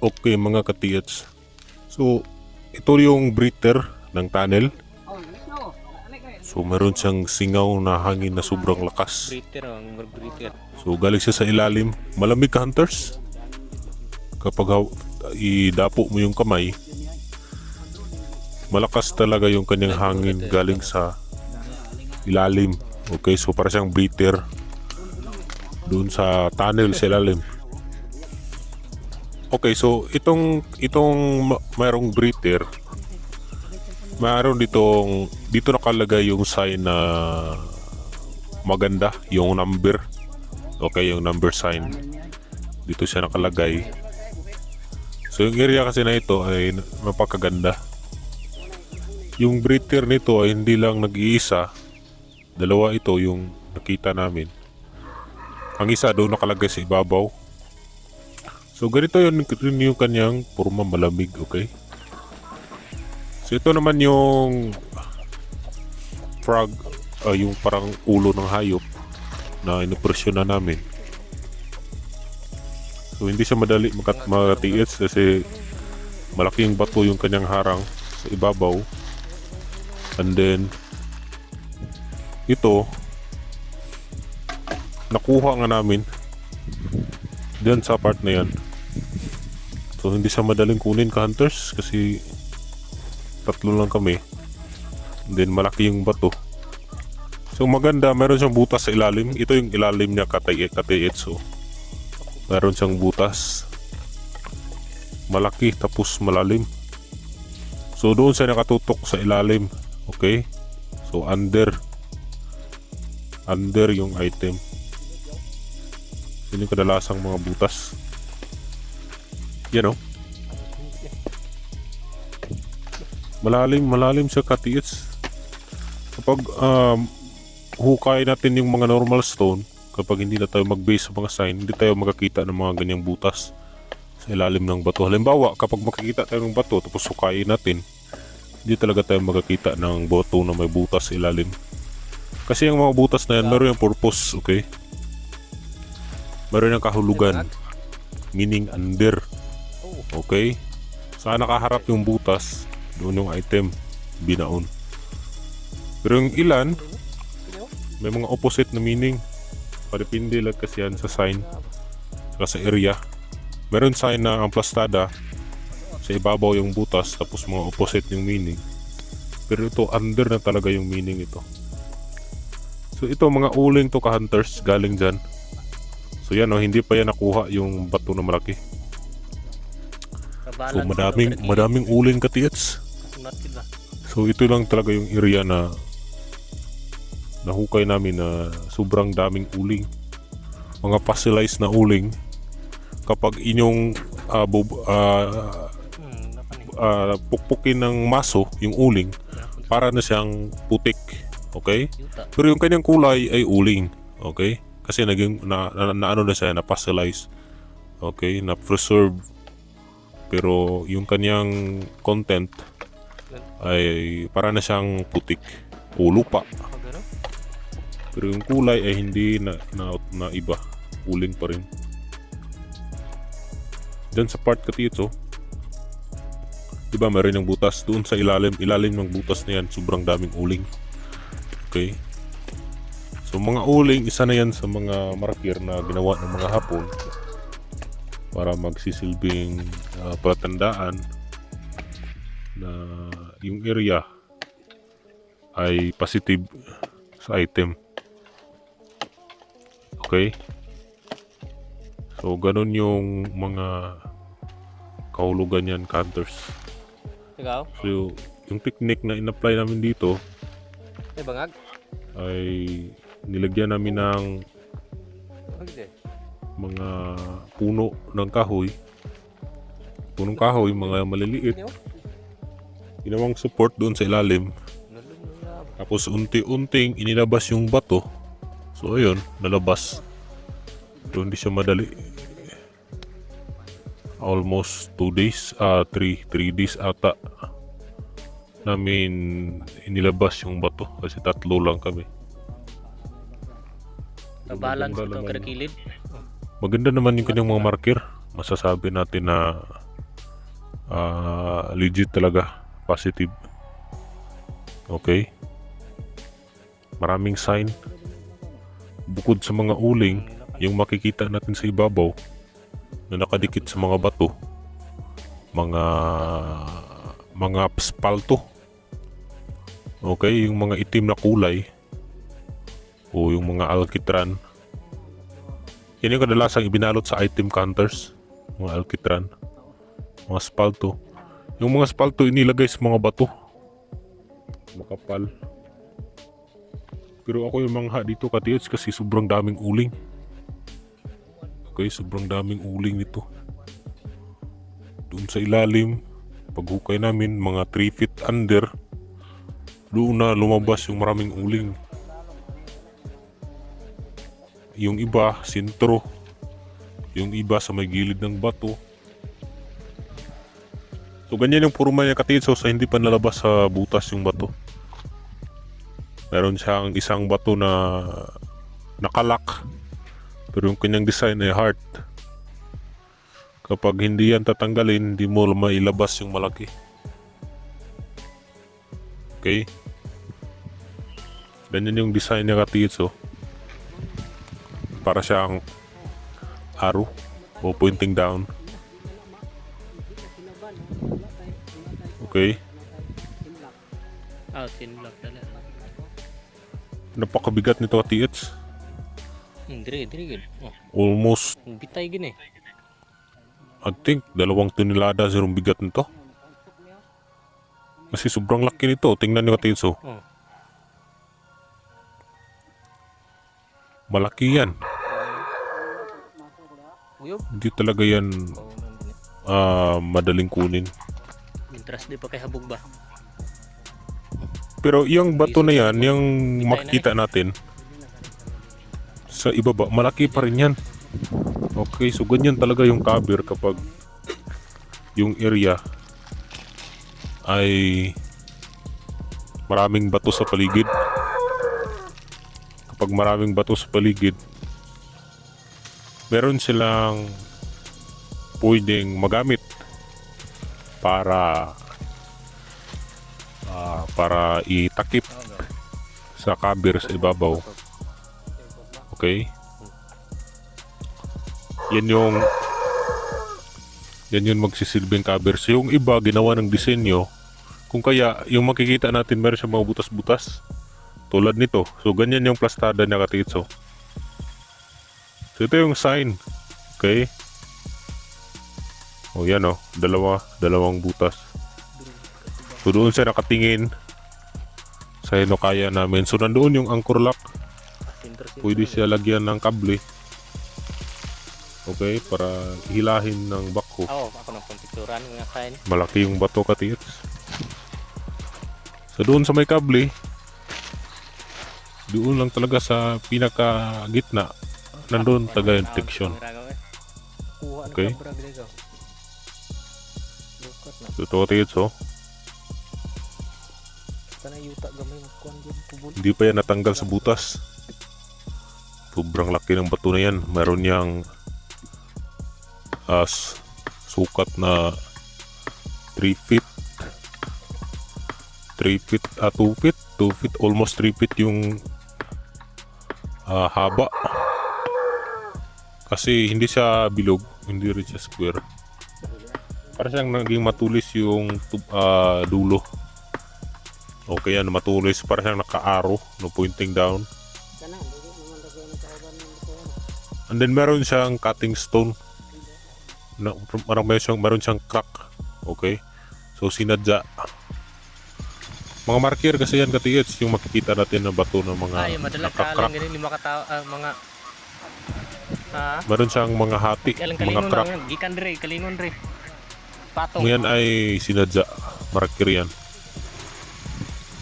Okay mga katiyats. So, ito yung breather ng tunnel. So, meron siyang singaw na hangin na sobrang lakas. Breather ang breather. So, galing siya sa ilalim. Malamig ka, hunters. Kapag idapo mo yung kamay, malakas talaga yung kanyang hangin galing sa ilalim. Okay, so para siyang breather doon sa tunnel sa ilalim. Okay, so itong mayroong breather, mayroon dito nakalagay yung sign na maganda, yung number. Okay, yung number sign. Dito siya nakalagay. So yung area kasi na ito ay mapakaganda. Yung breather nito ay hindi lang nag-iisa. Dalawa ito yung nakita namin. Ang isa doon nakalagay sa ibabaw. So ganito yun yung kanyang forma, malamig, okay? So ito naman yung frog, yung parang ulo ng hayop na inopresyon na namin. So hindi siya madali makatiis kasi malaking bato yung kanyang harang sa ibabaw. And then ito nakuha nga namin diyan sa part na yan. So hindi siya madaling kunin ka, hunters, kasi tatlo lang kami. And then malaki yung bato. So maganda, meron siyang butas sa ilalim. Ito yung ilalim niya, katayet. So meron siyang butas. Malaki tapos malalim. So doon siya nakatutok sa ilalim. Okay? So under yung item. Yun yung kadalasang mga butas. Yan o. Malalim siya, katiits. Kapag hukay natin yung mga normal stone, kapag hindi na tayo mag-base sa mga sign, hindi tayo makakita ng mga ganyang butas sa ilalim ng bato. Halimbawa, kapag makikita tayo ng bato tapos hukayin natin, hindi talaga tayo makakita ng bato na may butas sa ilalim. Kasi yung mga butas na yan, meron yung purpose, okay? Meron yung kahulugan, meaning under. Okay? Saan nakaharap yung butas, doon yung item binaon. Pero yung ilan, may mga opposite na meaning. Paripindi lang kasi yan sa sign, sa area. Meron sign na ang plastada, sa ibabaw yung butas, tapos mga opposite yung meaning. Pero ito, under na talaga yung meaning ito. So ito, mga uling to ka-hunters, galing dyan. So yan o, hindi pa yan nakuha yung bato na malaki. So madaming uling, katiyats. So ito lang talaga yung area na nahukay namin na sobrang daming uling. Mga fossilized na uling. Kapag inyong pukpukin ng maso yung uling, para na siyang putik. Okay? Pero yung kanyang kulay ay uling. Okay? Kasi naging ano na siya, na fossilize. Okay, na preserve. Pero yung kanyang content ay para na siyang putik o lupa. Pero yung kulay ay hindi na iba, uling pa rin. Diyan sa part katito, diba meron ng butas doon sa ilalim ng butas na yan, sobrang daming uling. Okay. So mga uling, isa na yan sa mga marker na ginawa ng mga Hapon para magsisilbing patandaan na yung area ay positive sa item. Okay? So ganun yung mga kahulugan yan, hunters. Ikaw? So yung technique na in-apply namin dito Bangag? ay nilagyan namin ng mga puno ng kahoy. Punong kahoy, mga maliliit. Ginawang support doon sa ilalim. Tapos unti-unting inilabas yung bato. So ayun, nalabas. So hindi siya madali. Almost 2 days, 3 days ata namin inilabas yung bato kasi tatlo lang kami. Balance itong kilid. Maganda naman yung kanyang mga marker. Masasabi natin na Legit talaga. Positive. Okay. Maraming sign. Bukod sa mga uling, yung makikita natin sa ibabaw na nakadikit sa mga bato, mga spalto. Okay, yung mga itim na kulay o yung mga alkitran. Yan yung kadalasang ibinalot sa item counters, mga alkitran, mga spalto. Yung mga spalto inilagay sa mga bato, makapal. Pero ako yung mangha dito katiyos kasi sobrang daming uling. Okay, sobrang daming uling nito. Doon sa ilalim, paghukay namin, mga 3 feet under, doon na lumabas yung maraming uling. Yung iba, sentro. Yung iba sa may gilid ng bato. So ganyan yung purma niya katitso sa hindi pa nalabas sa butas yung bato. Meron siyang isang bato na nakalak. Pero yung kanyang design ay heart. Kapag hindi yan tatanggalin, hindi mo mailabas yung malaki. Okay? Ganyan yung design niya katitso. Para siyang arrow o pointing down. Okay? Tinlock talaga. Napakabigat nito katits. Dire gid. Almost, Bitay gini. I think, 2 tonelada yung bigat nito. Kasi sobrang laki nito. Tingnan nyo katits. Oh. Malaki yan. Uyog. Hindi talaga yan madaling kunin. Mintras di pa kay habog ba? Pero yung bato na yan, yung makikita natin sa ibaba, malaki pa rin yan. Okay, so ganyan talaga yung cover kapag yung area ay maraming bato sa paligid. Kapag maraming bato sa paligid, meron silang pwedeng magamit para itakip sa cover sa ibabaw. Okay? Yan yung magsisilbing cover. So yung iba ginawa ng disenyo, kung kaya yung makikita natin meron siyang mga butas-butas tulad nito. So ganyan yung plastada niya katitso. So ito yung sign. Okay? O yan o, dalawang butas. So doon siya nakatingin sa hinukaya namin. So nandoon yung anchor lock. Pwede siya lagyan ng kable. Okay, para hilahin ng bako. Ako nang picturean nga sign. Malaki yung bato katits. So doon sa may kable, doon lang talaga sa pinaka gitna, nandoon taga detection. Okay. So ito katits hindi pa yan natanggal sa butas. Sobrang laki ng bato na yan. Meron niyang sukat na 3 feet 2 feet almost 3 feet yung haba. Kasi hindi siya bilog, hindi rin siya square. Para siyang naging matulis yung dulo. Okay yan, matulis. Para siyang naka-arrow, no, pointing down. And then meron siyang cutting stone. Meron siyang crack. Okay? So sinadya. Mga marker kasi yan katiyets, yung makikita natin na bato ng mga nakaka-crack. Ganun yung mga meron siyang mga hati, mga crack. Gikan dire, kalingon dire. Patong. Ngayon ay sinadya. Marker yan.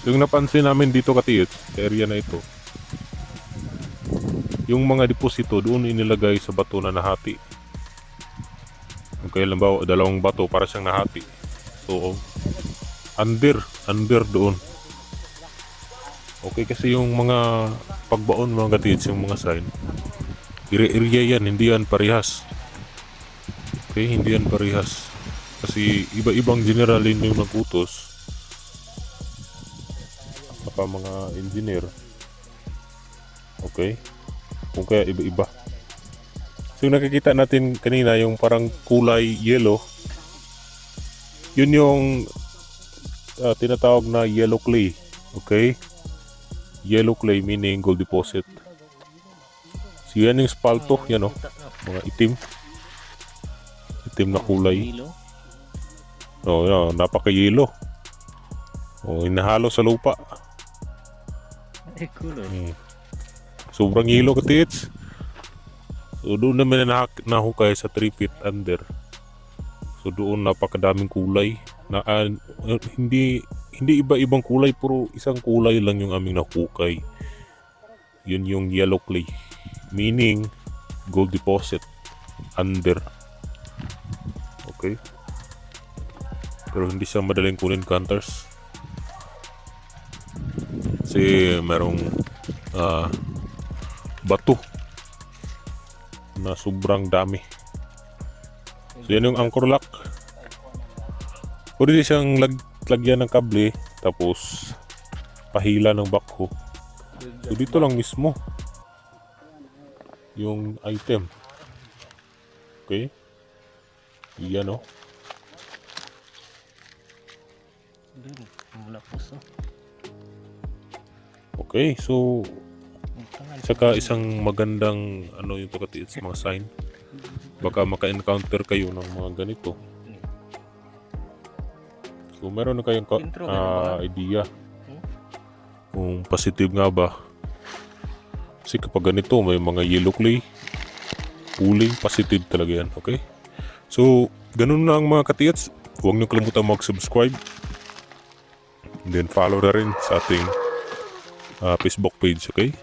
Yung napansin namin dito katiyets, sa area na ito, yung mga deposito doon inilagay sa bato na nahati. Okay, lambaw, 2 bato para siyang nahati. So, under doon. Okay, kasi yung mga pagbaon mga katiyets, yung mga sign, area yan, hindi yan parehas. Okay, hindi yan parehas. Kasi iba-ibang generalin yung nagutos. Baka mga engineer. Okay? Kung kaya iba-iba. So yung nakikita natin kanina, yung parang kulay yellow, yun yung tinatawag na yellow clay. Okay? Yellow clay meaning gold deposit. So yan yung spalto, yan o. Mga itim na kulay. Hilo. Oh, yan, napaka-yellow. Oh, hinahalo sa lupa. Ay, cool. Sobrang yellow katits. So doon naman nahukay sa 3 feet under. So doon napakadaming kulay. Hindi iba-ibang kulay, puro isang kulay lang yung aming nahukay. Yun yung yellow clay. Meaning gold deposit under. Okay? Pero hindi siya madaling kunin, hunters. Kasi merong bato na sobrang dami. So yan yung anchor lock. Pwede siyang lagyan ng kable tapos pahila ng backhoe. So dito lang mismo yung item. Okay? Yan o. Mula puso. Okay, so saka isang magandang yung pagkatiit sa mga sign. Baka maka-encounter kayo ng mga ganito. So meron na kayong idea kung positive nga ba. Kasi kapag ganito may mga yellow clay, pooling, positive talaga yan. Okay? So ganun na ang mga katiyats. Huwag niyo kalimutan mag-subscribe. And then follow na rin sa ating Facebook page. Okay?